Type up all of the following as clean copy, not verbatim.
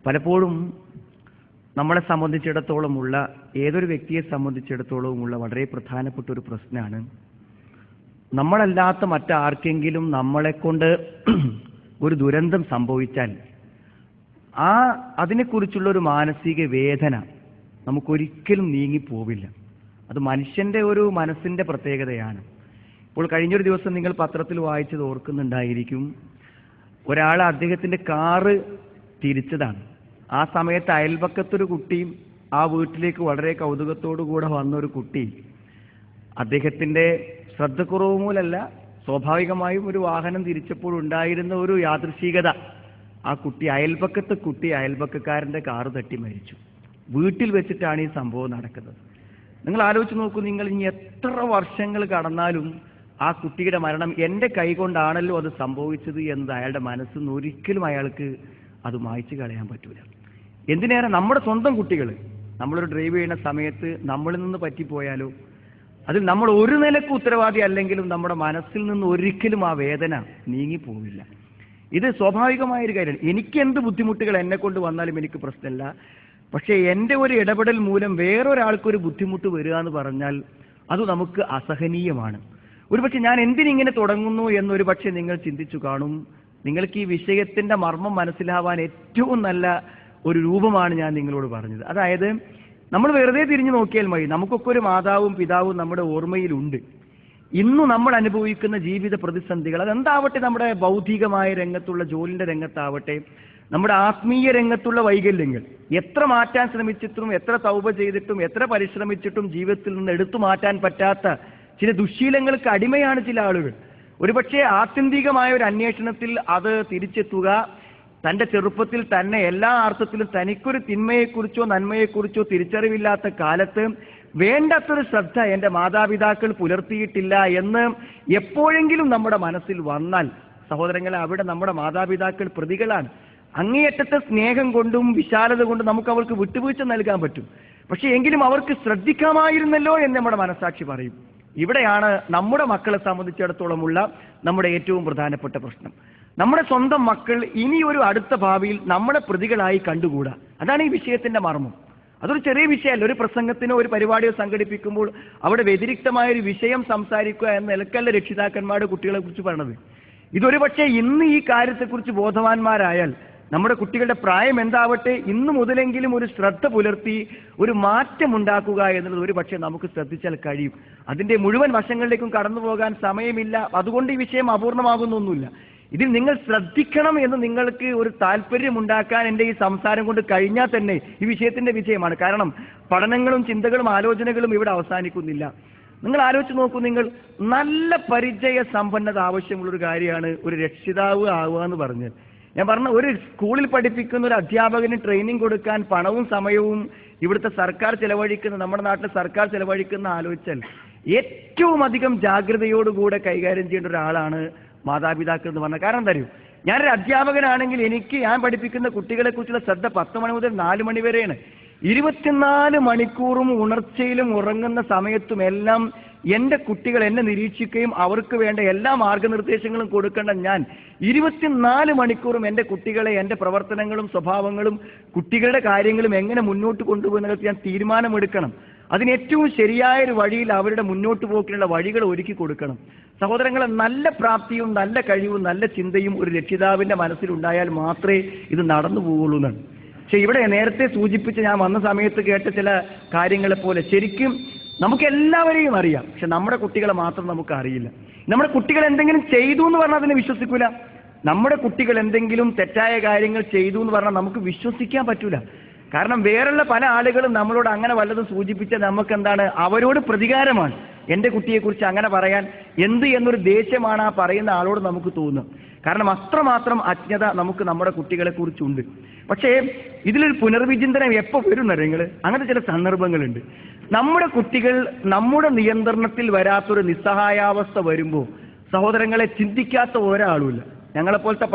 പലപ്പോഴും നമ്മളെ സംബന്ധിച്ചിടത്തോളമുള്ള ഏതൊരു വ്യക്തിയെ സംബന്ധിച്ചിടത്തോളമുള്ള വളരെ പ്രധാനപ്പെട്ട ഒരു പ്രശ്നമാണ്, നമ്മളല്ലാത്ത മറ്റാർക്കെങ്കിലും നമ്മളെക്കൊണ്ട് ഒരു ദുരന്തം സംഭവിച്ചാൽ അതിനെക്കുറിച്ചുള്ള ഒരു മാനസിക വേദന നമുക്കൊരിക്കലും നീങ്ങിപ്പോവില്ല. അത് മനുഷ്യന്റെ ഒരു മനസ്സിന്റെ പ്രത്യേകതയാണ്. ഇപ്പോൾ കഴിഞ്ഞൊരു ദിവസം നിങ്ങൾ പത്രത്തിൽ വായിച്ചത് ഓർക്കുന്നുണ്ടായിരിക്കും. ഒരാൾ അദ്ദേഹത്തിന്റെ കാറ് തിരിച്ചതാണ്. ആ സമയത്ത് അയൽപക്കത്തൊരു കുട്ടിയും ആ വീട്ടിലേക്ക് വളരെ കൗതുകത്തോടു കൂടെ വന്നൊരു കുട്ടി അദ്ദേഹത്തിന്റെ ശ്രദ്ധക്കുറവ് മൂലമല്ല, സ്വാഭാവികമായും ഒരു വാഹനം തിരിച്ചപ്പോൾ ഉണ്ടായിരുന്ന ഒരു യാദൃശ്ചികത, ആ കുട്ടി അയൽപക്കക്കാരന്റെ കാറ് തട്ടി മരിച്ചു. വീട്ടിൽ വെച്ചിട്ടാണ് ഈ സംഭവം നടക്കുന്നത്. നിങ്ങൾ ആലോചിച്ച് നോക്കൂ, നിങ്ങൾ ഇനി എത്ര വർഷങ്ങൾ കടന്നാലും ആ കുട്ടിയുടെ മരണം എൻ്റെ കൈകൊണ്ടാണല്ലോ അത് സംഭവിച്ചത് എന്നത് അയാളുടെ മനസ്സിൽ നിന്ന് ഒരിക്കലും അയാൾക്ക് അത് മായ്ച്ചു കളയാൻ പറ്റൂല. എന്തിനേറെ നമ്മുടെ സ്വന്തം കുട്ടികൾ, നമ്മളൊരു ഡ്രൈവ് ചെയ്യുന്ന സമയത്ത് നമ്മളിൽ നിന്ന് പറ്റിപ്പോയാലോ, അതിൽ നമ്മൾ ഒരു നിലക്ക് ഉത്തരവാദി അല്ലെങ്കിലും നമ്മുടെ മനസ്സിൽ നിന്ന് ഒരിക്കലും ആ വേദന നീങ്ങിപ്പോവില്ല. ഇത് സ്വാഭാവികമായൊരു കാര്യമാണ്. എനിക്ക് എന്ത് ബുദ്ധിമുട്ടുകൾ എന്നെ കൊണ്ട് വന്നാലും എനിക്ക് പ്രശ്നമില്ല. പക്ഷേ എൻ്റെ ഒരു ഇടപെടൽ മൂലം വേറൊരാൾക്കൊരു ബുദ്ധിമുട്ട് വരിക എന്ന് പറഞ്ഞാൽ അത് നമുക്ക് അസഹനീയമാണ്. ഒരുപക്ഷെ ഞാൻ എന്തിനിങ്ങനെ തുടങ്ങുന്നു എന്നൊരു പക്ഷെ നിങ്ങൾ ചിന്തിച്ചു കാണും. നിങ്ങൾക്ക് ഈ വിഷയത്തിന്റെ മർമ്മം മനസ്സിലാവാൻ ഏറ്റവും നല്ല ഒരു രൂപമാണ് ഞാൻ നിങ്ങളോട് പറഞ്ഞത്. അതായത്, നമ്മൾ വെറുതെ തിരിഞ്ഞു നോക്കിയാൽ മതി, നമുക്കൊക്കെ ഒരു മാതാവും പിതാവും നമ്മുടെ ഓർമ്മയിലുണ്ട്. ഇന്നു നമ്മൾ അനുഭവിക്കുന്ന ജീവിത പ്രതിസന്ധികൾ, അതെന്താവട്ടെ, നമ്മുടെ ഭൗതികമായ രംഗത്തുള്ള ജോലിന്റെ രംഗത്താവട്ടെ, നമ്മുടെ ആത്മീയ രംഗത്തുള്ള വൈകല്യങ്ങൾ, എത്ര മാറ്റാൻ ശ്രമിച്ചിട്ടും എത്ര തൗബ ചെയ്തിട്ടും എത്ര പരിശ്രമിച്ചിട്ടും ജീവിതത്തിൽ നിന്ന് എടുത്തു മാറ്റാൻ പറ്റാത്ത ചില ദുശ്ശീലങ്ങൾക്ക് അടിമയാണ് ചില ആളുകൾ. ഒരുപക്ഷെ ആത്യന്തികമായ ഒരു അന്വേഷണത്തിൽ അത് തിരിച്ചെത്തുക, തൻ്റെ ചെറുപ്പത്തിൽ തന്നെ എല്ലാ അർത്ഥത്തിലും തനിക്കൊരു തിന്മയെക്കുറിച്ചോ നന്മയെക്കുറിച്ചോ തിരിച്ചറിവില്ലാത്ത കാലത്ത് വേണ്ടത്രൊരു ശ്രദ്ധ എൻ്റെ മാതാപിതാക്കൾ പുലർത്തിയിട്ടില്ല എന്ന് എപ്പോഴെങ്കിലും നമ്മുടെ മനസ്സിൽ വന്നാൽ, സഹോദരങ്ങളെ, അവിടെ നമ്മുടെ മാതാപിതാക്കൾ പ്രതികളാണ്. അങ്ങേയറ്റത്തെ സ്നേഹം കൊണ്ടും വിശാലത കൊണ്ടും നമുക്ക് അവർക്ക് വിട്ടുവീഴ്ച നൽകാൻ പറ്റും. പക്ഷെ എങ്കിലും അവർക്ക് ശ്രദ്ധിക്കാമായിരുന്നല്ലോ എന്ന് നമ്മുടെ മനസാക്ഷി പറയും. ഇവിടെയാണ് നമ്മുടെ മക്കളെ സംബന്ധിച്ചിടത്തോളമുള്ള നമ്മുടെ ഏറ്റവും പ്രധാനപ്പെട്ട പ്രശ്നം. നമ്മുടെ സ്വന്തം മക്കൾ ഇനിയൊരു അടുത്ത ഭാവിയിൽ നമ്മളെ പ്രതികളായി കണ്ടുകൂടാ. അതാണ് ഈ വിഷയത്തിന്റെ മർമ്മം. അതൊരു ചെറിയ വിഷയമല്ല. ഒരു പ്രസംഗത്തിനോ ഒരു പരിപാടിയോ സംഘടിപ്പിക്കുമ്പോൾ അവിടെ വ്യതിരിക്തമായൊരു വിഷയം സംസാരിക്കുക എന്ന നിലക്കല്ല രക്ഷിതാക്കന്മാരുടെ കുട്ടികളെ കുറിച്ച് പറഞ്ഞത്. ഇതൊരു പക്ഷേ ഇന്ന് ഈ കാര്യത്തെക്കുറിച്ച് ബോധവാന്മാരായാൽ, നമ്മുടെ കുട്ടികളുടെ പ്രായം എന്താവട്ടെ, ഇന്നു മുതലെങ്കിലും ഒരു ശ്രദ്ധ പുലർത്തി ഒരു മാറ്റമുണ്ടാക്കുക എന്നുള്ളത് ഒരു പക്ഷേ നമുക്ക് ശ്രദ്ധിച്ചാൽ കഴിയും. അതിന്റെ മുഴുവൻ വശങ്ങളിലേക്കും കടന്നു പോകാൻ സമയമില്ല. അതുകൊണ്ട് ഈ വിഷയം അപൂർണമാകുന്നൊന്നുമില്ല. ഇതിൽ നിങ്ങൾ ശ്രദ്ധിക്കണം എന്ന് നിങ്ങൾക്ക് ഒരു താല്പര്യം ഉണ്ടാക്കാൻ എൻ്റെ ഈ സംസാരം കൊണ്ട് കഴിഞ്ഞാൽ തന്നെ ഈ വിഷയത്തിന്റെ വിജയമാണ്. കാരണം പഠനങ്ങളും ചിന്തകളും ആലോചനകളും ഇവിടെ അവസാനിക്കുന്നില്ല. നിങ്ങൾ ആലോചിച്ച് നോക്കൂ, നിങ്ങൾ നല്ല പരിചയ സമ്പന്നത ആവശ്യമുള്ളൊരു കാര്യമാണ് ഒരു രക്ഷിതാവ് ആവുക എന്ന് പറഞ്ഞാൽ. ഞാൻ പറഞ്ഞ, ഒരു സ്കൂളിൽ പഠിപ്പിക്കുന്ന ഒരു അധ്യാപകന് ട്രെയിനിങ് കൊടുക്കാൻ പണവും സമയവും ഇവിടുത്തെ സർക്കാർ ചെലവഴിക്കുന്ന, നമ്മുടെ നാട്ടിലെ സർക്കാർ ചെലവഴിക്കുന്ന ആലോചിച്ചാൽ ഏറ്റവും അധികം ജാഗ്രതയോടുകൂടെ കൈകാര്യം ചെയ്യേണ്ട ഒരാളാണ് മാതാപിതാക്കൾ എന്ന് പറഞ്ഞാൽ. കാരണം എന്താ അറിയോ, ഞാനൊരു അധ്യാപകനാണെങ്കിൽ ഞാൻ പഠിപ്പിക്കുന്ന കുട്ടികളെ കുറിച്ചുള്ള ശ്രദ്ധ 10 മണി മുതൽ 4 മണി വരെയാണ്. 24 മണിക്കൂറും ഉണർച്ചയിലും ഉറങ്ങുന്ന സമയത്തും എല്ലാം എൻ്റെ കുട്ടികൾ എന്നെ നിരീക്ഷിക്കുകയും അവർക്ക് വേണ്ട എല്ലാ മാർഗനിർദ്ദേശങ്ങളും കൊടുക്കേണ്ട ഞാൻ 24 മണിക്കൂറും എൻ്റെ കുട്ടികളെ, എൻ്റെ പ്രവർത്തനങ്ങളും സ്വഭാവങ്ങളും കുട്ടികളുടെ കാര്യങ്ങളും എങ്ങനെ മുന്നോട്ട് കൊണ്ടുപോകുന്നത് ഞാൻ തീരുമാനമെടുക്കണം. അതിന് ഏറ്റവും ശരിയായൊരു വഴിയിൽ അവരുടെ മുന്നോട്ട് പോക്കിനുള്ള വഴികൾ ഒരുക്കി കൊടുക്കണം. സഹോദരങ്ങളെ, നല്ല പ്രാപ്തിയും നല്ല കഴിവും നല്ല ചിന്തയും ഒരു രക്ഷിതാവിൻ്റെ മനസ്സിലുണ്ടായാൽ മാത്രമേ ഇത് നടന്നു പോവുള്ളൂ എന്നാണ്. പക്ഷെ ഇവിടെ നേരത്തെ സൂചിപ്പിച്ച് ഞാൻ വന്ന സമയത്ത് കേട്ട ചില കാര്യങ്ങളെ പോലെ ശരിക്കും നമുക്ക് എല്ലാവരെയും അറിയാം, പക്ഷെ നമ്മുടെ കുട്ടികളെ മാത്രം നമുക്ക് അറിയില്ല. നമ്മുടെ കുട്ടികൾ എന്തെങ്കിലും ചെയ്തു എന്ന് പറഞ്ഞാൽ അതിനെ വിശ്വസിക്കൂല. നമ്മുടെ കുട്ടികൾ എന്തെങ്കിലും തെറ്റായ കാര്യങ്ങൾ ചെയ്തു എന്ന് പറഞ്ഞാൽ നമുക്ക് വിശ്വസിക്കാൻ പറ്റൂല. കാരണം വേറുള്ള പല ആളുകളും നമ്മളോട് അങ്ങനെ വല്ലതും സൂചിപ്പിച്ചാൽ നമുക്ക് എന്താണ്, അവരോട് പ്രതികാരമാണ്. എൻ്റെ കുട്ടിയെക്കുറിച്ച് അങ്ങനെ പറയാൻ എന്ത് എന്നൊരു ദേഷ്യമാണ് ആ പറയുന്ന ആളോട് നമുക്ക് തോന്നുന്നത്. കാരണം അത്രമാത്രം അജ്ഞത നമുക്ക് നമ്മുടെ കുട്ടികളെ കുറിച്ചുണ്ട്. പക്ഷേ ഇതിലൊരു പുനർവിചിന്തനം എപ്പോൾ വരും നിങ്ങൾ, അങ്ങനത്തെ ചില സന്ദർഭങ്ങളുണ്ട്. നമ്മുടെ കുട്ടികൾ നമ്മുടെ നിയന്ത്രണത്തിൽ വരാത്തൊരു നിസ്സഹായാവസ്ഥ വരുമ്പോൾ സഹോദരങ്ങളെ ചിന്തിക്കാത്ത ഒരാളുമില്ല. ഞങ്ങളെപ്പോലത്തെ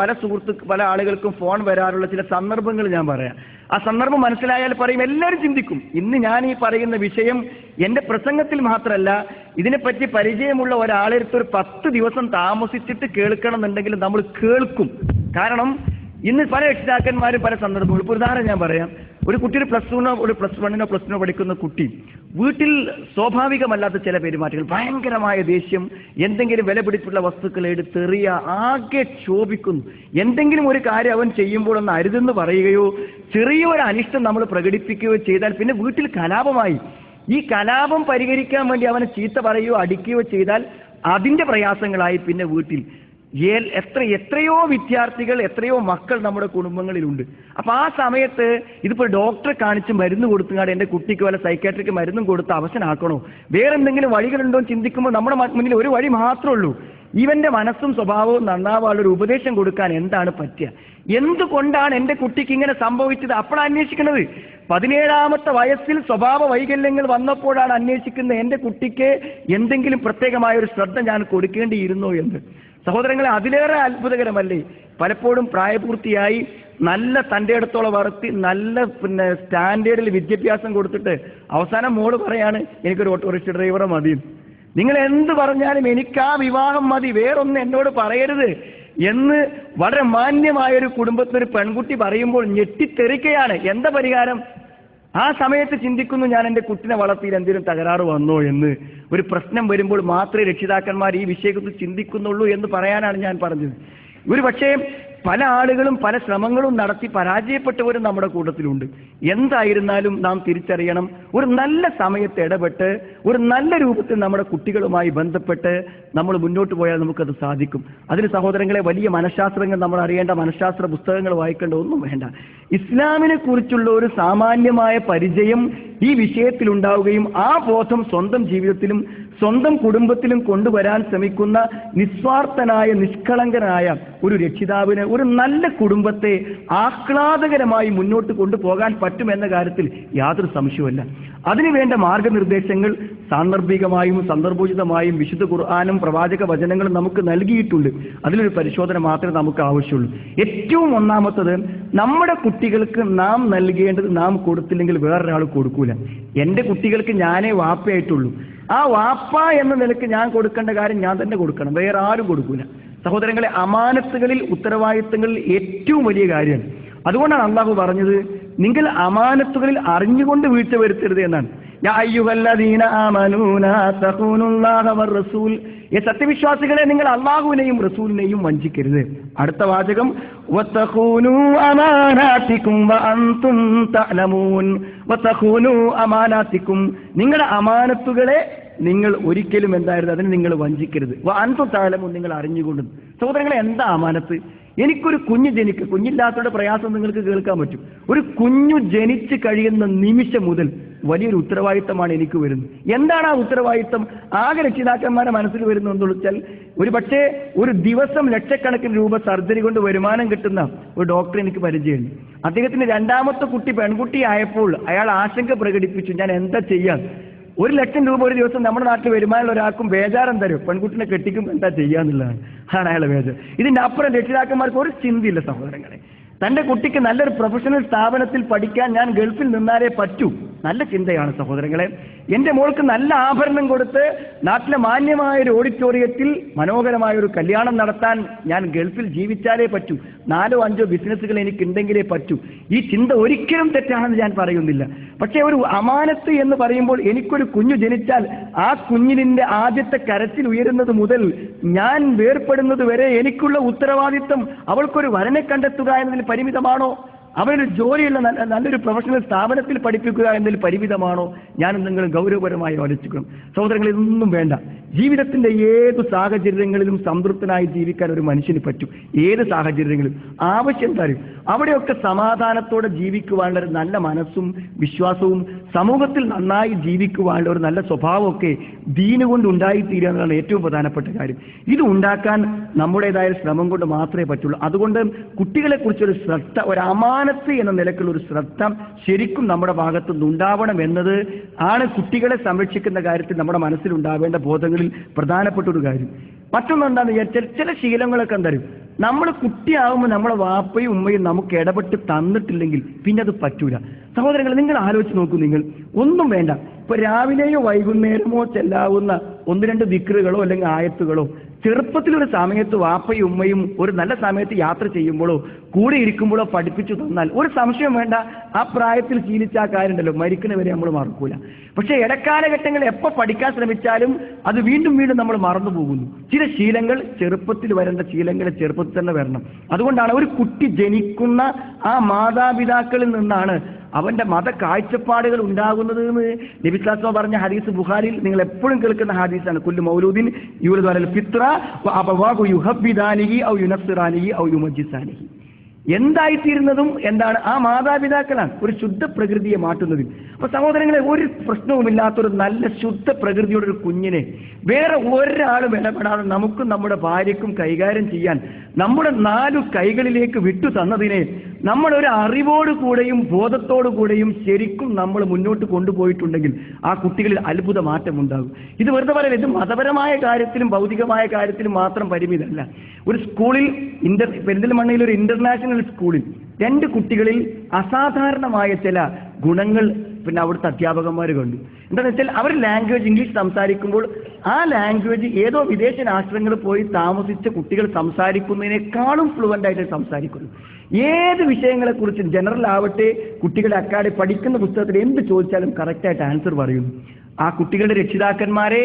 പല ആളുകൾക്കും ഫോൺ വരാറുള്ള ചില സന്ദർഭങ്ങൾ ഞാൻ പറയാം. ആ സന്ദർഭം മനസ്സിലായാൽ പറയും, എല്ലാവരും ചിന്തിക്കും. ഇന്ന് ഞാൻ ഈ പറയുന്ന വിഷയം എൻ്റെ പ്രസംഗത്തിൽ മാത്രമല്ല, ഇതിനെപ്പറ്റി പരിചയമുള്ള ഒരാളെടുത്ത് ഒരു 10 ദിവസം താമസിച്ചിട്ട് കേൾക്കണം എന്നുണ്ടെങ്കിൽ നമ്മൾ കേൾക്കും. കാരണം ഇന്ന് പല രക്ഷിതാക്കന്മാരും പല സന്ദർഭങ്ങളും, ഇപ്പോൾ ഉദാഹരണം ഞാൻ പറയാം, ഒരു കുട്ടി ഒരു +1 പഠിക്കുന്ന കുട്ടി വീട്ടിൽ സ്വാഭാവികമല്ലാത്ത ചില പെരുമാറ്റങ്ങൾ, ഭയങ്കരമായ ദേഷ്യം, എന്തെങ്കിലും വില പിടിപ്പുള്ള വസ്തുക്കൾ എടുത്തെറിയ, ആകെ ക്ഷോഭിക്കുന്നു. എന്തെങ്കിലും ഒരു കാര്യം അവൻ ചെയ്യുമ്പോൾ ഒന്ന് അരുതെന്ന് പറയുകയോ ചെറിയൊരു അനിഷ്ടം നമ്മൾ പ്രകടിപ്പിക്കുകയോ ചെയ്താൽ പിന്നെ വീട്ടിൽ കലാപമായി. ഈ കലാപം പരിഹരിക്കാൻ വേണ്ടി അവനെ ചീത്ത പറയുകയോ അടിക്കുകയോ ചെയ്താൽ അതിന്റെ പ്രയാസങ്ങളായി പിന്നെ വീട്ടിൽ. എത്രയോ വിദ്യാർത്ഥികൾ, എത്രയോ മക്കൾ നമ്മുടെ കുടുംബങ്ങളിലുണ്ട്. അപ്പൊ ആ സമയത്ത് ഇതിപ്പോൾ ഡോക്ടറെ കാണിച്ച് മരുന്ന് കൊടുത്തുകാണ്ട് എന്റെ കുട്ടിക്ക് വല്ല സൈക്കാട്രിക്ക് മരുന്നും കൊടുത്ത് അവശനാക്കണോ, വേറെന്തെങ്കിലും വഴികളുണ്ടോ എന്ന് ചിന്തിക്കുമ്പോൾ നമ്മുടെ മുന്നിൽ ഒരു വഴി മാത്രമേ ഉള്ളൂ. ഇവന്റെ മനസ്സും സ്വഭാവവും നന്നാവാനുള്ള ഒരു ഉപദേശം കൊടുക്കാൻ എന്താണ് പറ്റുക? എന്തുകൊണ്ടാണ് എന്റെ കുട്ടിക്ക് ഇങ്ങനെ സംഭവിച്ചത്? അപ്പോഴാണ് അന്വേഷിക്കുന്നത്. 17ാമത്തെ വയസ്സിൽ സ്വഭാവ വൈകല്യങ്ങൾ വന്നപ്പോഴാണ് അന്വേഷിക്കുന്നത്, എന്റെ കുട്ടിക്ക് എന്തെങ്കിലും പ്രത്യേകമായ ഒരു ശ്രദ്ധ ഞാൻ കൊടുക്കേണ്ടിയിരുന്നോ എന്ന്. സഹോദരങ്ങളെ, അതിലേറെ അത്ഭുതകരമല്ലേ പലപ്പോഴും പ്രായപൂർത്തിയായി നല്ല തൻ്റെ അടുത്തോളം വളർത്തി നല്ല സ്റ്റാൻഡേർഡിൽ വിദ്യാഭ്യാസം കൊടുത്തിട്ട് അവസാനം മോള് പറയാണ് എനിക്കൊരു ഓട്ടോറിക്ഷ ഡ്രൈവറെ മതി. നിങ്ങൾ എന്ത് പറഞ്ഞാലും എനിക്ക് ആ വിവാഹം മതി, വേറൊന്നും എന്നോട് പറയരുത് എന്ന് വളരെ മാന്യമായൊരു കുടുംബത്തിനൊരു പെൺകുട്ടി പറയുമ്പോൾ ഞെട്ടിത്തെറിക്കുകയാണ്. എന്താ പരിഹാരം? ആ സമയത്ത് ചിന്തിക്കുന്നു, ഞാൻ എൻ്റെ കുട്ടിനെ വളർത്തിയിൽ എന്തെങ്കിലും തകരാറ് വന്നോ എന്ന്. ഒരു പ്രശ്നം വരുമ്പോൾ മാത്രമേ രക്ഷിതാക്കന്മാർ ഈ വിഷയത്തിൽ ചിന്തിക്കുന്നുള്ളൂ എന്ന് പറയാനാണ് ഞാൻ പറഞ്ഞത്. ഒരു പക്ഷേ പല ആളുകളും പല ശ്രമങ്ങളും നടത്തി പരാജയപ്പെട്ടവരും നമ്മുടെ കൂട്ടത്തിലുണ്ട്. എന്തായിരുന്നാലും നാം തിരിച്ചറിയണം, ഒരു നല്ല സമയത്ത് ഇടപെട്ട് ഒരു നല്ല രൂപത്തിൽ നമ്മുടെ കുട്ടികളുമായി ബന്ധപ്പെട്ട് നമ്മൾ മുന്നോട്ട് പോയാൽ നമുക്കത് സാധിക്കും. അതിന് സഹോദരങ്ങളെ, വലിയ മനഃശാസ്ത്രങ്ങൾ നമ്മൾ അറിയേണ്ട, മനഃശാസ്ത്ര പുസ്തകങ്ങൾ വായിക്കേണ്ട ഒന്നും വേണ്ട. ഇസ്ലാമിനെ കുറിച്ചുള്ള ഒരു സാമാന്യമായ പരിചയം ഈ വിഷയത്തിലുണ്ടാവുകയും ആ ബോധം സ്വന്തം ജീവിതത്തിലും സ്വന്തം കുടുംബത്തിലും കൊണ്ടുവരാൻ ശ്രമിക്കുന്ന നിസ്വാർത്ഥനായ നിഷ്കളങ്കനായ ഒരു രക്ഷിതാവിന് ഒരു നല്ല കുടുംബത്തെ ആഹ്ലാദകരമായി മുന്നോട്ട് കൊണ്ടുപോകാൻ പറ്റുമെന്ന കാര്യത്തിൽ യാതൊരു സംശയവുമില്ല. അതിനുവേണ്ട മാർഗനിർദ്ദേശങ്ങൾ സാന്ദർഭികമായും സന്ദർഭോചിതമായും വിശുദ്ധ ഖുർആനും പ്രവാചക വചനങ്ങളും നമുക്ക് നൽകിയിട്ടുണ്ട്. അതിലൊരു പരിശോധന മാത്രമേ നമുക്ക് ആവശ്യമുള്ളൂ. ഏറ്റവും ഒന്നാമത്തത്, നമ്മുടെ കുട്ടികൾക്ക് നാം നൽകേണ്ടത് നാം കൊടുത്തില്ലെങ്കിൽ വേറൊരാൾ കൊടുക്കൂല. എൻ്റെ കുട്ടികൾക്ക് ഞാനേ വാപ്പയായിട്ടുള്ളൂ. ആ വാപ്പ എന്ന നിലയ്ക്ക് ഞാൻ കൊടുക്കേണ്ട കാര്യം ഞാൻ തന്നെ കൊടുക്കണം, വേറെ ആരും കൊടുക്കൂല. സഹോദരങ്ങളെ, അമാനത്തുകളിൽ ഉത്തരവാദിത്തങ്ങളിൽ ഏറ്റവും വലിയ കാര്യമാണ്. അതുകൊണ്ടാണ് അള്ളാഹു പറഞ്ഞത്, നിങ്ങൾ അമാനത്തുകളിൽ അറിഞ്ഞുകൊണ്ട് വീഴ്ച വരുത്തരുത് എന്നാണ്. സത്യവിശ്വാസികളെ, നിങ്ങൾ അള്ളാഹുവിനെയും റസൂലിനെയും വഞ്ചിക്കരുത്. അടുത്ത വാചകം, നിങ്ങളുടെ അമാനത്തുകളെ നിങ്ങൾ ഒരിക്കലും എന്തായിരുന്നു അതിന് നിങ്ങൾ വഞ്ചിക്കരുത്. അൻതും തഅലമൂൻ, നിങ്ങൾ അറിഞ്ഞുകൊണ്ടും. സഹോദരങ്ങളെ, എന്താ അമാനത്ത്? എനിക്കൊരു കുഞ്ഞ് കുഞ്ഞില്ലാത്തവരുടെ പ്രയാസം നിങ്ങൾക്ക് കേൾക്കാൻ പറ്റും. ഒരു കുഞ്ഞു ജനിച്ച് കഴിയുന്ന നിമിഷം മുതൽ വലിയൊരു ഉത്തരവാദിത്തമാണ് എനിക്ക് വരുന്നത്. എന്താണ് ആ ഉത്തരവാദിത്തം? ആകെ രക്ഷിതാക്കന്മാരുടെ മനസ്സിൽ വരുന്നത് എന്താണെന്ന് വെച്ചാൽ, ഒരു പക്ഷേ ഒരു ദിവസം ലക്ഷക്കണക്കിന് രൂപ സർജറി കൊണ്ട് വരുമാനം കിട്ടുന്ന ഒരു ഡോക്ടറെ എനിക്ക് പരിചയമുണ്ട്. അദ്ദേഹത്തിന് രണ്ടാമത്തെ കുട്ടി പെൺകുട്ടി ആയപ്പോൾ അയാൾ ആശങ്ക പ്രകടിപ്പിച്ചു, ഞാൻ എന്താ ചെയ്യാൻ? 1 ലക്ഷം രൂപ ഒരു ദിവസം നമ്മുടെ നാട്ടിൽ വരുമാനമുള്ള ഒരാൾക്കും ബേജാരം തരും, പെൺകുട്ടിനെ കെട്ടിക്കും എന്താ ചെയ്യാന്നുള്ളതാണ്. അതാണ് അയാളെ ബേജാർ. ഇതിന്റെ അപ്പുറം രക്ഷിതാക്കന്മാർക്ക് ഒരു ചിന്തയില്ല സഹോദരങ്ങളെ. തന്റെ കുട്ടിക്ക് നല്ലൊരു പ്രൊഫഷണൽ സ്ഥാപനത്തിൽ പഠിക്കാൻ ഞാൻ ഗൾഫിൽ നിന്നാലേ പറ്റൂ, നല്ല ചിന്തയാണ് സഹോദരങ്ങളെ. എൻ്റെ മോൾക്ക് നല്ല ആഭരണം കൊടുത്ത് നാട്ടിലെ മാന്യമായ ഒരു ഓഡിറ്റോറിയത്തിൽ മനോഹരമായ ഒരു കല്യാണം നടത്താൻ ഞാൻ ഗൾഫിൽ ജീവിച്ചാലേ പറ്റൂ, 4 or 5 ബിസിനസ്സുകൾ എനിക്കുണ്ടെങ്കിലേ പറ്റൂ. ഈ ചിന്ത ഒരിക്കലും തെറ്റാണെന്ന് ഞാൻ പറയുന്നില്ല. പക്ഷേ ഒരു അമാനത്ത് എന്ന് പറയുമ്പോൾ, എനിക്കൊരു കുഞ്ഞു ജനിച്ചാൽ ആ കുഞ്ഞിന്റെ ആദ്യത്തെ കരച്ചിൽ ഉയരുന്നത് മുതൽ ഞാൻ വേർപ്പെടുന്നത് വരെ എനിക്കുള്ള ഉത്തരവാദിത്വം അവൾക്കൊരു വരനെ കണ്ടെത്തുക എന്നതിൽ പരിമിതമാണോ? അവനൊരു ജോലിയുള്ള നല്ലൊരു പ്രൊഫഷണൽ സ്ഥാപനത്തിൽ പഠിപ്പിക്കുക എന്നതിൽ പരിമിതമാണോ? ഞാനും നിങ്ങൾ ഗൗരവപരമായി ആലോചിക്കണം സഹോദരങ്ങൾ. ഇതൊന്നും വേണ്ട. ജീവിതത്തിന്റെ ഏത് സാഹചര്യങ്ങളിലും സംതൃപ്തനായി ജീവിക്കാൻ ഒരു മനുഷ്യന് പറ്റും. ഏത് സാഹചര്യങ്ങളിലും ആവശ്യം തരും അവിടെയൊക്കെ സമാധാനത്തോടെ ജീവിക്കുവാനുള്ള ഒരു നല്ല മനസ്സും വിശ്വാസവും സമൂഹത്തിൽ നന്നായി ജീവിക്കുവാനുള്ള ഒരു നല്ല സ്വഭാവമൊക്കെ ദീന് കൊണ്ട് ഉണ്ടായിത്തീരുക എന്നതാണ് ഏറ്റവും പ്രധാനപ്പെട്ട കാര്യം. ഇത് ഉണ്ടാക്കാൻ നമ്മുടേതായ ശ്രമം കൊണ്ട് മാത്രമേ പറ്റുള്ളൂ. അതുകൊണ്ട് കുട്ടികളെ കുറിച്ചൊരു ശ്രദ്ധ, ഒരു അമാനത്ത് എന്ന നിലക്കുള്ള ഒരു ശ്രദ്ധ ശരിക്കും നമ്മുടെ ഭാഗത്തുനിന്ന് ഉണ്ടാവണം എന്നത് ആണ് കുട്ടികളെ സംരക്ഷിക്കുന്ന കാര്യത്തിൽ നമ്മുടെ മനസ്സിൽ ഉണ്ടാവേണ്ട ബോധങ്ങളിൽ പ്രധാനപ്പെട്ട ഒരു കാര്യം. മറ്റൊന്നെന്താന്ന് വിചാരിച്ചാൽ, ചില ശീലങ്ങളൊക്കെ എന്തായാലും നമ്മൾ കുട്ടിയാകുമ്പോൾ നമ്മളെ വാപ്പയും ഉമ്മയും നമുക്ക് ഇടപെട്ട് തന്നിട്ടില്ലെങ്കിൽ പിന്നെ അത് പറ്റൂല. സഹോദരങ്ങൾ, നിങ്ങൾ ആലോചിച്ച് നോക്കൂ. നിങ്ങൾ ഒന്നും വേണ്ട, ഇപ്പൊ രാവിലെയോ വൈകുന്നേരമോ ചെല്ലാവുന്ന 1-2 ദിക്റുകളോ അല്ലെങ്കിൽ ആയത്തുകളോ ചെറുപ്പത്തിലൊരു സമയത്ത് വാപ്പയും ഉമ്മയും ഒരു നല്ല സമയത്ത് യാത്ര ചെയ്യുമ്പോഴോ കൂടെ ഇരിക്കുമ്പോഴോ പഠിപ്പിച്ചു തന്നാൽ ഒരു സംശയം വേണ്ട, ആ പ്രായത്തിൽ ശീലിച്ച ആ കാര്യമുണ്ടല്ലോ, മരിക്കുന്നവരെ നമ്മൾ മറക്കൂല. പക്ഷെ ഇടക്കാലഘട്ടങ്ങളിൽ എപ്പോൾ പഠിക്കാൻ ശ്രമിച്ചാലും അത് വീണ്ടും വീണ്ടും നമ്മൾ മറന്നു പോകുന്നു. ചില ശീലങ്ങൾ ചെറുപ്പത്തിൽ വരേണ്ട ശീലങ്ങൾ ചെറുപ്പത്തിൽ തന്നെ വരണം. അതുകൊണ്ടാണ് ഒരു കുട്ടി ജനിക്കുന്ന ആ മാതാപിതാക്കളിൽ നിന്നാണ് അവന്റെ മത കാഴ്ചപ്പാടുകൾ ഉണ്ടാകുന്നത് എന്ന് നബി സ്വല്ലല്ലാഹു അലൈഹി വസല്ലം പറഞ്ഞ ഹദീസ് ബുഖാരിയിൽ നിങ്ങൾ എപ്പോഴും കേൾക്കുന്ന ഹദീസാണ്. കുല്ലു മൗലൂദിൻ യൂലദു അലൽ ഫിത്ര വ അബവാഹു യുഹബ്ബിദാനിഹി ഔ യുനസ്സിറാനിഹി ഔ യുമജ്ജിസാനിഹി. എന്തായിത്തീരുന്നതും എന്താണ്? ആ മാതാപിതാക്കളാണ് ഒരു ശുദ്ധ പ്രകൃതിയെ മാറ്റുന്നത്. അപ്പൊ സഹോദരങ്ങളെ, ഒരു പ്രശ്നവുമില്ലാത്തൊരു നല്ല ശുദ്ധ പ്രകൃതിയുടെ ഒരു കുഞ്ഞിനെ വേറെ ഒരാളും ഇടപെടാതെ നമുക്കും നമ്മുടെ ഭാര്യയ്ക്കും കൈകാര്യം ചെയ്യാൻ നമ്മുടെ 4 കൈകളിലേക്ക് വിട്ടു തന്നതിനെ നമ്മൾ ഒരു അറിവോടു കൂടെയും ബോധത്തോടു കൂടെയും ശരിക്കും നമ്മൾ മുന്നോട്ട് കൊണ്ടുപോയിട്ടുണ്ടെങ്കിൽ ആ കുട്ടികളിൽ അത്ഭുത മാറ്റം ഉണ്ടാകും. ഇത് വെറുതെ പറയല്ല, ഇത് മതപരമായ കാര്യത്തിലും ഭൗതികമായ കാര്യത്തിലും മാത്രം പരിമിതമല്ല. ഒരു സ്കൂളിൽ പെരിന്തൽമണ്ണയിൽ ഒരു ഇന്റർനാഷണൽ സ്കൂളിൽ 2 കുട്ടികളിൽ അസാധാരണമായ ചില ഗുണങ്ങൾ പിന്നെ അവിടുത്തെ അധ്യാപകന്മാർ കണ്ടു. എന്താണെന്ന് വെച്ചാൽ അവർ ലാംഗ്വേജ് ഇംഗ്ലീഷ് സംസാരിക്കുമ്പോൾ ആ ലാംഗ്വേജ് ഏതോ വിദേശ രാഷ്ട്രങ്ങളിൽ പോയി താമസിച്ച കുട്ടികൾ സംസാരിക്കുന്നതിനേക്കാളും ഫ്ലുവൻ്റ് ആയിട്ട് സംസാരിക്കുന്നു. ഏത് വിഷയങ്ങളെക്കുറിച്ചും ജനറൽ ആവട്ടെ, കുട്ടികളെ അക്കാടെ പഠിക്കുന്ന പുസ്തകത്തിൽ എന്ത് ചോദിച്ചാലും കറക്റ്റായിട്ട് ആൻസർ പറയുന്നു. ആ കുട്ടികളുടെ രക്ഷിതാക്കന്മാരെ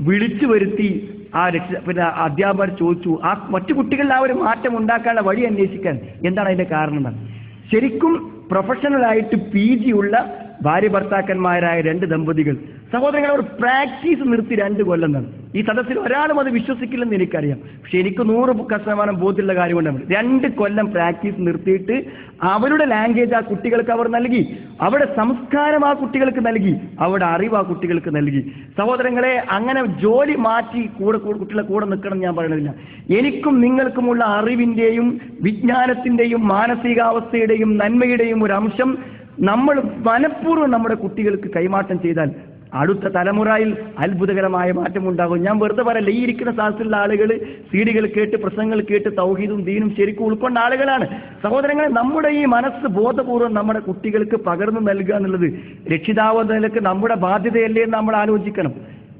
വിളിച്ചു വരുത്തി പിന്നെ അധ്യാപകർ ചോദിച്ചു, ആ മറ്റു കുട്ടികളിൽ ആ ഒരു മാറ്റം ഉണ്ടാക്കാനുള്ള വഴി അന്വേഷിക്കാൻ എന്താണ് അതിന്റെ കാരണം. ശരിക്കും പ്രൊഫഷണലായിട്ട് PG ഉള്ള ഭാര്യ ഭർത്താക്കന്മാരായ 2 ദമ്പതികൾ സഹോദരങ്ങൾ അവർ പ്രാക്ടീസ് നിർത്തി 2 കൊല്ലം എന്നാണ്. ഈ സദസ്സിൽ ഒരാളും അത് വിശ്വസിക്കില്ലെന്ന് എനിക്കറിയാം. പക്ഷെ എനിക്ക് 100% ബോധ്യമുള്ള കാര്യം കൊണ്ടാണ് 2 കൊല്ലം പ്രാക്ടീസ് നിർത്തിയിട്ട് അവരുടെ ലാംഗ്വേജ് ആ കുട്ടികൾക്ക് അവർ നൽകി, അവരുടെ സംസ്കാരം ആ കുട്ടികൾക്ക് നൽകി, അവരുടെ അറിവ് ആ കുട്ടികൾക്ക് നൽകി. സഹോദരങ്ങളെ, അങ്ങനെ ജോലി മാറ്റി കുട്ടികളെ കൂടെ നിൽക്കണം ഞാൻ പറയുന്നില്ല. എനിക്കും നിങ്ങൾക്കുമുള്ള അറിവിന്റെയും വിജ്ഞാനത്തിന്റെയും മാനസികാവസ്ഥയുടെയും നന്മയുടെയും ഒരു അംശം നമ്മൾ മനഃപൂർവ്വം നമ്മുടെ കുട്ടികൾക്ക് കൈമാറ്റം ചെയ്താൽ അടുത്ത തലമുറയിൽ അത്ഭുതകരമായ മാറ്റം ഉണ്ടാകും. ഞാൻ വെറുതെ പറയല്ല, ഈ ഇരിക്കുന്ന സാഹസിലുള്ള ആളുകൾ സീഡികൾ കേട്ട് പ്രസംഗങ്ങൾ കേട്ട് തൗഹീദും ദീനും ശരിക്കും ഉൾക്കൊണ്ട ആളുകളാണ്. സഹോദരങ്ങളെ, നമ്മുടെ ഈ മനസ്സ് ബോധപൂർവ്വം നമ്മുടെ കുട്ടികൾക്ക് പകർന്നു നൽകുക എന്നുള്ളത് രക്ഷിതാവ് നിലക്ക് നമ്മുടെ ബാധ്യതയല്ലേ എന്ന് നമ്മൾ ആലോചിക്കണം.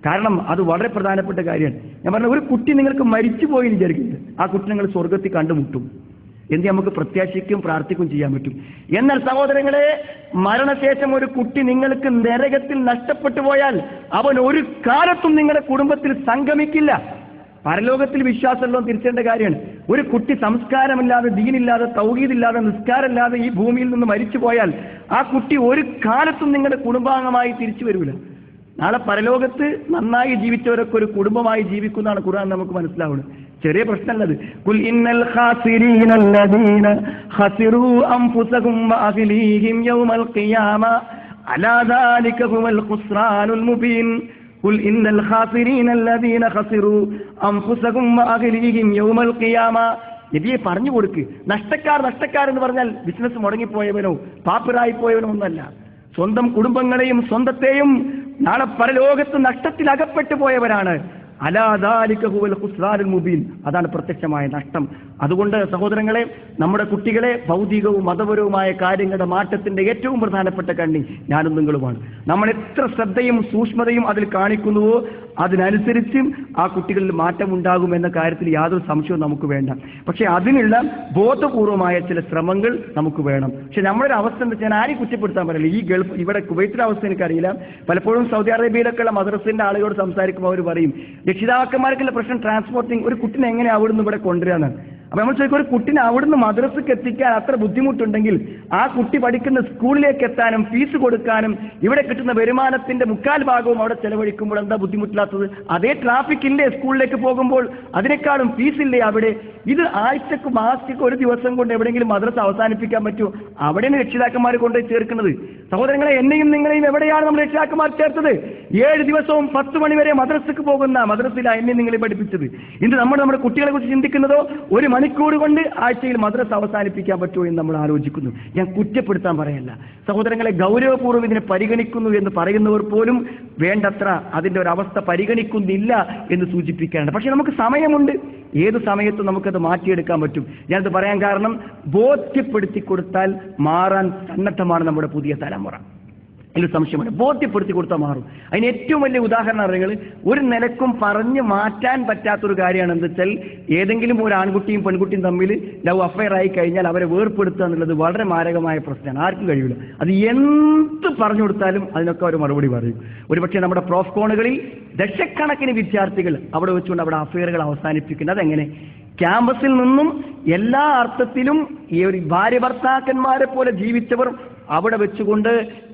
കാരണം അത് വളരെ പ്രധാനപ്പെട്ട കാര്യമാണ്. ഞാൻ പറഞ്ഞ ഒരു കുട്ടി നിങ്ങൾക്ക് മരിച്ചു പോയി വിചാരിക്കുന്നത്, ആ കുട്ടി നിങ്ങൾ സ്വർഗത്തിൽ കണ്ടുമുട്ടും എന്ത് നമുക്ക് പ്രത്യാശിക്കും പ്രാർത്ഥിക്കും ചെയ്യാൻ പറ്റും. എന്നാൽ സഹോദരങ്ങളെ, മരണശേഷം ഒരു കുട്ടി നിങ്ങൾക്ക് നരകത്തിൽ നഷ്ടപ്പെട്ടു പോയാൽ അവൻ ഒരു കാലത്തും നിങ്ങളുടെ കുടുംബത്തിൽ സംഗമിക്കില്ല. പരലോകത്തിൽ വിശ്വാസമുള്ള തിരിച്ചേണ്ട കാര്യമാണ്. ഒരു കുട്ടി സംസ്കാരമില്ലാതെ, ദീനില്ലാതെ, തൗഹീദില്ലാതെ, നിസ്കാരമില്ലാതെ ഈ ഭൂമിയിൽ നിന്ന് മരിച്ചു പോയാൽ ആ കുട്ടി ഒരു കാലത്തും നിങ്ങളുടെ കുടുംബാംഗമായി തിരിച്ചു വരൂല. നാളെ പരലോകത്ത് നന്നായി ജീവിച്ചവരൊക്കെ ഒരു കുടുംബമായി ജീവിക്കുന്നതാണ് ഖുർആൻ നമുക്ക് മനസ്സിലാവുന്നത്. ചെറിയ പ്രശ്നമല്ലത്. ഖുൽ ഇന്നൽ ഖാസിരീനല്ലദീന ഖസിറൂ അൻഫുസഹും വഅഹ്ലീഹിം യൗമൽ ഖിയാമ അലാ ദാലിക ഹുവൽ ഖുസ്റാനുൽ മുബീൻ. ഖുൽ ഇന്നൽ ഖാസിരീനല്ലദീന ഖസിറൂ അൻഫുസഹും വഅഹ്ലീഹിം യൗമൽ ഖിയാമ. നബിയെ പറഞ്ഞു കൊടുക്ക്, നഷ്ടക്കാർ എന്ന് പറഞ്ഞാൽ ബിസിനസ് മുടങ്ങിപ്പോയവനോ പാപ്പരായി പോയവനോ ഒന്നല്ല, സ്വന്തം കുടുംബങ്ങളെയും സ്വന്തത്തെയും നാളെ പരലോകത്ത് നഷ്ടത്തിൽ അകപ്പെട്ടു പോയവരാണ്. അലാ ദാലിക ഹുവൽ ഖുസ്റാനുൽ മുബീൻ. അതാണ് പ്രത്യക്ഷമായ നഷ്ടം. അതുകൊണ്ട് സഹോദരങ്ങളെ, നമ്മുടെ കുട്ടികളെ ഭൗതികവും മതപരവുമായ കാര്യങ്ങളുടെ മാറ്റത്തിന്റെ ഏറ്റവും പ്രധാനപ്പെട്ട കണ്ണി ഞാനും നിങ്ങളുമാണ്. നമ്മൾ എത്ര ശ്രദ്ധയും സൂക്ഷ്മതയും അതിൽ കാണിക്കുന്നുവോ അതിനനുസരിച്ചും ആ കുട്ടികളിൽ മാറ്റമുണ്ടാകും എന്ന കാര്യത്തിൽ യാതൊരു സംശയവും നമുക്ക് വേണ്ട. പക്ഷെ അതിനുള്ള ബോധപൂർവമായ ചില ശ്രമങ്ങൾ നമുക്ക് വേണം. പക്ഷെ നമ്മുടെ ഒരു അവസ്ഥ എന്താ വെച്ചാൽ ആരെയും കുറ്റപ്പെടുത്താൻ പറയില്ല. ഈ ഗൾഫ് ഇവിടെ കുവൈറ്റിലെ അവസ്ഥ എനിക്കറിയില്ല. പലപ്പോഴും സൗദി അറേബ്യയിലൊക്കെയുള്ള മദ്രസിന്റെ ആളുകളോട് സംസാരിക്കുമ്പോൾ അവർ പറയും രക്ഷിതാക്കന്മാർക്കുള്ള പ്രശ്നം ട്രാൻസ്പോർട്ടിങ്, ഒരു കുട്ടിനെ എങ്ങനെ അവിടുന്ന് ഇവിടെ കൊണ്ടുവരാന്നാണ്. അപ്പൊ നമ്മൾ ചോദിക്കും, ഒരു കുട്ടിനെ അവിടുന്ന് മദ്രസക്ക് എത്തിക്കാൻ അത്ര ബുദ്ധിമുട്ടുണ്ടെങ്കിൽ ആ കുട്ടി പഠിക്കുന്ന സ്കൂളിലേക്ക് എത്താനും ഫീസ് കൊടുക്കാനും ഇവിടെ കിട്ടുന്ന വരുമാനത്തിന്റെ 3/4 ഭാഗവും അവിടെ ചെലവഴിക്കുമ്പോൾ എന്താ ബുദ്ധിമുട്ടില്ലാത്തത്? അതേ ട്രാഫിക് ഇല്ലേ സ്കൂളിലേക്ക് പോകുമ്പോൾ? അതിനേക്കാളും ഫീസ് ഇല്ലേ അവിടെ? ഇത് ആഴ്ചക്ക് മാസത്തേക്ക് ഒരു ദിവസം കൊണ്ട് എവിടെയെങ്കിലും മദ്രസ അവസാനിപ്പിക്കാൻ പറ്റുമോ? അവിടെയാണ് രക്ഷിതാക്കന്മാർ കൊണ്ടുപോയി ചേർക്കുന്നത്. സഹോദരങ്ങളെ, എന്നെയും നിങ്ങളെയും എവിടെയാണ് നമ്മൾ രക്ഷിതാക്കന്മാർ ചേർത്തത്? 7 ദിവസവും 10 മണി വരെ മദ്രസക്ക് പോകുന്ന മദ്രസയിലാണ് എന്നെ നിങ്ങളെ പഠിപ്പിച്ചത്. ഇന്ന് നമ്മുടെ കുട്ടികളെ കുറിച്ച് ചിന്തിക്കുന്നതോ 1 മണിക്കൂർ കൊണ്ട് ആഴ്ചയിൽ മദ്രസ അവസാനിപ്പിക്കാൻ പറ്റുമോ എന്ന് നമ്മൾ ആലോചിക്കുന്നു. ഞാൻ കുറ്റപ്പെടുത്താൻ പറയല്ല സഹോദരങ്ങളെ, ഗൗരവപൂർവ്വം ഇതിനെ പരിഗണിക്കുന്നു എന്ന് പറയുന്നവർ പോലും വേണ്ടത്ര അതിന്റെ ഒരു അവസ്ഥ പരിഗണിക്കുന്നില്ല എന്ന് സൂചിപ്പിക്കാനുണ്ട്. പക്ഷെ നമുക്ക് സമയമുണ്ട്. ഏത് സമയത്തും നമുക്കത് മാറ്റിയെടുക്കാൻ പറ്റും. ഞാനത് പറയാൻ കാരണം, ബോധ്യപ്പെടുത്തി കൊടുത്താൽ മാറാൻ സന്നദ്ധമാണ് നമ്മുടെ പുതിയ തലമുറ. അതിൽ സംശയമാണ്. ബോധ്യപ്പെടുത്തി കൊടുത്താൽ മാറും. അതിന് ഏറ്റവും വലിയ ഉദാഹരണം അറിയുന്നത്, ഒരു നിലക്കും പറഞ്ഞ് മാറ്റാൻ പറ്റാത്തൊരു കാര്യമാണ് എന്താ വെച്ചാൽ, ഏതെങ്കിലും ഒരു ആൺകുട്ടിയും പെൺകുട്ടിയും തമ്മിൽ ലവ് അഫയർ ആയി കഴിഞ്ഞാൽ അവരെ വേർപ്പെടുത്തുക എന്നുള്ളത് വളരെ മാരകമായ പ്രശ്നമാണ്. ആർക്കും കഴിയില്ല. അത് എന്ത് പറഞ്ഞു കൊടുത്താലും അതിനൊക്കെ അവർ മറുപടി പറയും. ഒരുപക്ഷെ നമ്മുടെ പ്രോഫ്കോണുകളിൽ ദശക്കണക്കിന് വിദ്യാർത്ഥികൾ അവിടെ വെച്ചുകൊണ്ട് അവിടെ അഫയറുകൾ അവസാനിപ്പിക്കുന്നത് എങ്ങനെ? ക്യാമ്പസിൽ നിന്നും എല്ലാ അർത്ഥത്തിലും ഈ ഒരു ഭാര്യ ഭർത്താക്കന്മാരെ പോലെ ജീവിച്ചവർ അവിടെ വെച്ചുകൊണ്ട്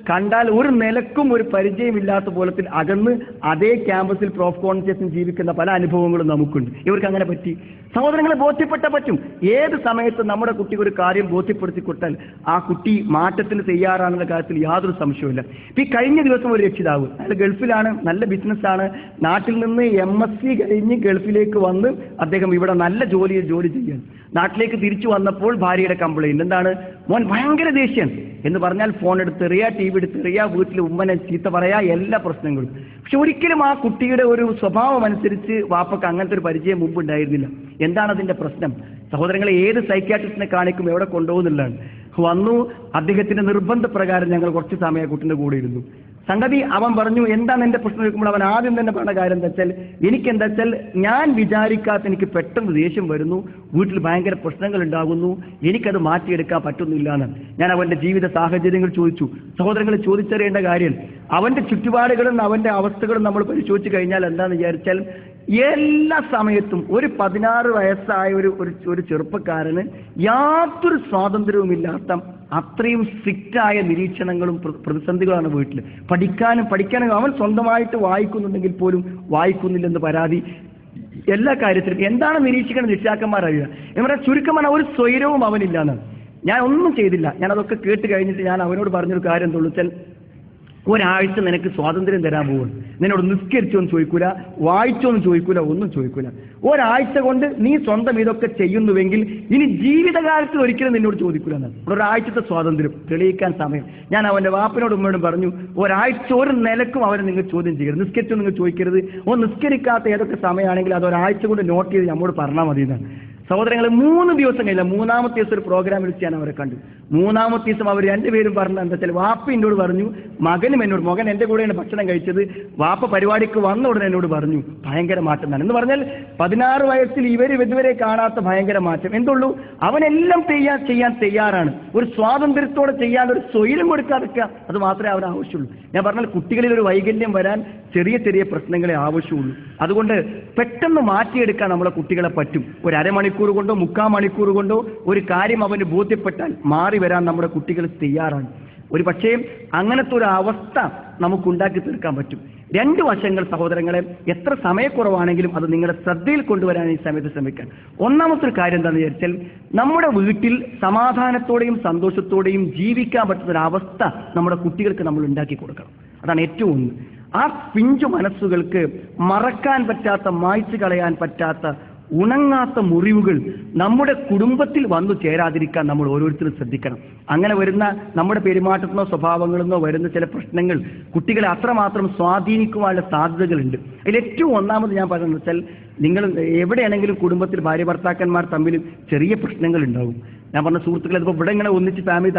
കണ്ടാൽ ഒരു നിലക്കും ഒരു പരിചയമില്ലാത്ത പോലത്തിൽ അകന്ന് അതേ ക്യാമ്പസിൽ പ്രോഫ് കോൺഷ്യസിൽ ജീവിക്കുന്ന പല അനുഭവങ്ങളും നമുക്കുണ്ട്. ഇവർക്ക് അങ്ങനെ പറ്റി. സഹോദരങ്ങളെ, ബോധ്യപ്പെട്ടാൽ പറ്റും. ഏത് സമയത്ത് നമ്മുടെ കുട്ടിക്ക് ഒരു കാര്യം ബോധ്യപ്പെടുത്തി കൊടുത്താൽ ആ കുട്ടി മാറ്റത്തിന് തയ്യാറാണെന്ന കാര്യത്തിൽ യാതൊരു സംശയവുമില്ല. ഇപ്പം ഈ കഴിഞ്ഞ ദിവസം ഒരു രക്ഷിതാവ്, അയാൾ ഗൾഫിലാണ്, നല്ല ബിസിനസ്സാണ്, നാട്ടിൽ നിന്ന് MSc കഴിഞ്ഞ് ഗൾഫിലേക്ക് വന്ന് അദ്ദേഹം ഇവിടെ നല്ല ജോലി ചെയ്യാൻ നാട്ടിലേക്ക് തിരിച്ചു വന്നപ്പോൾ ഭാര്യയുടെ കംപ്ലൈന്റ് എന്താണ്? മോൻ ഭയങ്കര ദേഷ്യം എന്ന് പറഞ്ഞാൽ ഫോൺ എടുത്തെറിയ, TV എടുത്തെറിയ, വീട്ടിൽ ഉമ്മനെ ചീത്ത പറയാ, എല്ലാ പ്രശ്നങ്ങളും. പക്ഷെ ഒരിക്കലും ആ കുട്ടിയുടെ ഒരു സ്വഭാവം അനുസരിച്ച് വാപ്പക്ക് അങ്ങനത്തെ ഒരു പരിചയം മുമ്പ് ഉണ്ടായിരുന്നില്ല. എന്താണ് അതിന്റെ പ്രശ്നം? സഹോദരങ്ങളെ, ഏത് സൈക്യാട്രിസ്റ്റിനെ കാണിക്കും, എവിടെ കൊണ്ടുപോകുന്നുള്ളതാണ്. വന്നു, അദ്ദേഹത്തിന്റെ നിർബന്ധപ്രകാരം ഞങ്ങൾ കുറച്ച് സമയം കുട്ടിന്റെ കൂടെ ഇരുന്നു. സംഗതി അവൻ പറഞ്ഞു, എന്താണ് എന്റെ പ്രശ്നം ചോദിക്കുമ്പോൾ അവൻ ആദ്യം തന്നെ പറഞ്ഞ കാര്യം എന്താ വെച്ചാൽ, എനിക്കെന്താ വെച്ചാൽ ഞാൻ വിചാരിക്കാത്ത എനിക്ക് പെട്ടെന്ന് ദേഷ്യം വരുന്നു, വീട്ടിൽ ഭയങ്കര പ്രശ്നങ്ങൾ ഉണ്ടാകുന്നു, എനിക്കത് മാറ്റിയെടുക്കാൻ പറ്റുന്നില്ല എന്ന്. ഞാൻ അവന്റെ ജീവിത സാഹചര്യങ്ങൾ ചോദിച്ചു. സഹോദരങ്ങൾ, ചോദിച്ചറിയേണ്ട കാര്യം, അവന്റെ ചുറ്റുപാടുകളും അവന്റെ അവസ്ഥകളും നമ്മൾ പരിശോധിച്ച് കഴിഞ്ഞാൽ എന്താണെന്ന് വിചാരിച്ചാൽ, എല്ലാ സമയത്തും ഒരു 16 വയസ്സായ ഒരു ചെറുപ്പക്കാരന് യാതൊരു സ്വാതന്ത്ര്യവുമില്ലാത്ത അത്രയും സ്ട്രിക്റ്റായ നിരീക്ഷണങ്ങളും പ്രതിസന്ധികളാണ് വീട്ടിൽ. പഠിക്കാനും അവൻ സ്വന്തമായിട്ട് വായിക്കുന്നുണ്ടെങ്കിൽ പോലും വായിക്കുന്നില്ലെന്ന് പരാതി. എല്ലാ കാര്യത്തിലും എന്താണ് നിരീക്ഷിക്കണം രക്ഷിതാക്കന്മാരറിയുക. എന്ന് ചുരുക്കം പറഞ്ഞാൽ ഒരു സ്വൈരവും അവനില്ലാന്ന്. ഞാൻ ഒന്നും ചെയ്തില്ല. ഞാൻ അതൊക്കെ കേട്ട് കഴിഞ്ഞിട്ട് ഞാൻ അവനോട് പറഞ്ഞൊരു കാര്യം എന്താ വെച്ചാൽ, ഒരാഴ്ച നിനക്ക് സ്വാതന്ത്ര്യം തരാൻ പോകുന്നു. നിന്നോട് നിസ്കരിച്ചോന്ന് ചോദിക്കൂല, വായിച്ചോന്ന് ചോദിക്കൂല, ഒന്നും ചോദിക്കൂല. ഒരാഴ്ച കൊണ്ട് നീ സ്വന്തം ഇതൊക്കെ ചെയ്യുന്നുവെങ്കിൽ ഇനി ജീവിതകാലത്തിൽ ഒരിക്കലും നിന്നോട് ചോദിക്കൂല എന്നാണ്. ഒരാഴ്ചത്തെ സ്വാതന്ത്ര്യം തെളിയിക്കാൻ സമയം. ഞാൻ അവന്റെ വാപ്പനോടും ഉമ്മയോടും പറഞ്ഞു, ഒരാഴ്ച ഒരു നിലക്കും അവരെ നിങ്ങൾ ചോദ്യം ചെയ്യരുത്, നിസ്കരിച്ചോ നിങ്ങൾ ചോദിക്കരുത്. നിസ്കരിക്കാത്ത ഏതൊക്കെ സമയമാണെങ്കിൽ അത് ഒരാഴ്ച കൊണ്ട് നോട്ട് ചെയ്ത് നമ്മോട് പറഞ്ഞാൽ മതി എന്നാണ്. സഹോദരങ്ങൾ, 3 ദിവസം കഴിഞ്ഞില്ല, 3-ാമത്തെ ദിവസം ഒരു പ്രോഗ്രാം വിളിച്ച് ഞാൻ അവരെ കണ്ടു. 3-ാമത്തെ ദിവസം അവർ രണ്ടുപേരും പറഞ്ഞത് എന്താ വെച്ചാൽ, വാപ്പ എന്നോട് പറഞ്ഞു, മകൻ എൻ്റെ കൂടെയാണ് ഭക്ഷണം കഴിച്ചത്, വാപ്പ പരിപാടിക്ക് വന്ന ഉടനെ എന്നോട് പറഞ്ഞു ഭയങ്കര മാറ്റം തന്നെ എന്ന് പറഞ്ഞാൽ 16 വയസ്സിൽ ഇതുവരെ കാണാത്ത ഭയങ്കര മാറ്റം. എന്തുള്ളൂ, അവനെല്ലാം ചെയ്യാൻ തയ്യാറാണ്. ഒരു സ്വാതന്ത്ര്യത്തോടെ ചെയ്യാൻ ഒരു സ്വൈരം കൊടുക്കാതിരിക്കുക, അത് മാത്രമേ അവന് ആവശ്യമുള്ളൂ. ഞാൻ പറഞ്ഞാൽ കുട്ടികളിൽ ഒരു വൈകല്യം വരാൻ ചെറിയ പ്രശ്നങ്ങളെ ആവശ്യമുള്ളൂ. അതുകൊണ്ട് പെട്ടെന്ന് മാറ്റിയെടുക്കാൻ നമ്മളെ കുട്ടികളെ പറ്റും. ഒരു അരമണിക്കൂർ കൊണ്ടോ 3/4 മണിക്കൂർ കൊണ്ടോ ഒരു കാര്യം അവന് ബോധ്യപ്പെട്ടാൽ മാറി വരാൻ നമ്മുടെ കുട്ടികൾ തയ്യാറാണ്. ഒരു പക്ഷേ അങ്ങനത്തെ ഒരു അവസ്ഥ നമുക്കുണ്ടാക്കി തീർക്കാൻ പറ്റും. 2 വശങ്ങൾ സഹോദരങ്ങളെ, എത്ര സമയക്കുറവാണെങ്കിലും അത് നിങ്ങളുടെ ശ്രദ്ധയിൽ കൊണ്ടുവരാൻ ഈ സമയത്ത് ശ്രമിക്കാൻ. ഒന്നാമത്തെ ഒരു കാര്യം എന്താണെന്ന് വിചാരിച്ചാൽ, നമ്മുടെ വീട്ടിൽ സമാധാനത്തോടെയും സന്തോഷത്തോടെയും ജീവിക്കാൻ പറ്റുന്ന ഒരു അവസ്ഥ നമ്മുടെ കുട്ടികൾക്ക് നമ്മൾ ഉണ്ടാക്കി കൊടുക്കണം. അതാണ് ഏറ്റവും ഒന്ന്. ആ പിഞ്ചു മനസ്സുകൾക്ക് മറക്കാൻ പറ്റാത്ത, മായ്ച്ചു കളയാൻ പറ്റാത്ത, ഉണങ്ങാത്ത മുറിവുകൾ നമ്മുടെ കുടുംബത്തിൽ വന്നു ചേരാതിരിക്കാൻ നമ്മൾ ഓരോരുത്തരും ശ്രദ്ധിക്കണം. അങ്ങനെ വരുന്ന നമ്മുടെ പെരുമാറ്റത്തിനോ സ്വഭാവങ്ങളിലോ വരുന്ന ചില പ്രശ്നങ്ങൾ കുട്ടികളെ അത്രമാത്രം സ്വാധീനിക്കുവാനുള്ള സാധ്യതകളുണ്ട്. അതിൽ ഏറ്റവും ഒന്നാമത് ഞാൻ പറയുന്നത് വെച്ചാൽ, നിങ്ങൾ എവിടെയാണെങ്കിലും കുടുംബത്തിൽ ഭാര്യ ഭർത്താക്കന്മാർ തമ്മിൽ ചെറിയ പ്രശ്നങ്ങൾ ഉണ്ടാവും. ഞാൻ പറഞ്ഞ സുഹൃത്തുക്കളെ, ഇപ്പോൾ ഇവിടെ ഇങ്ങനെ ഒന്നിച്ച് ഫാമിലി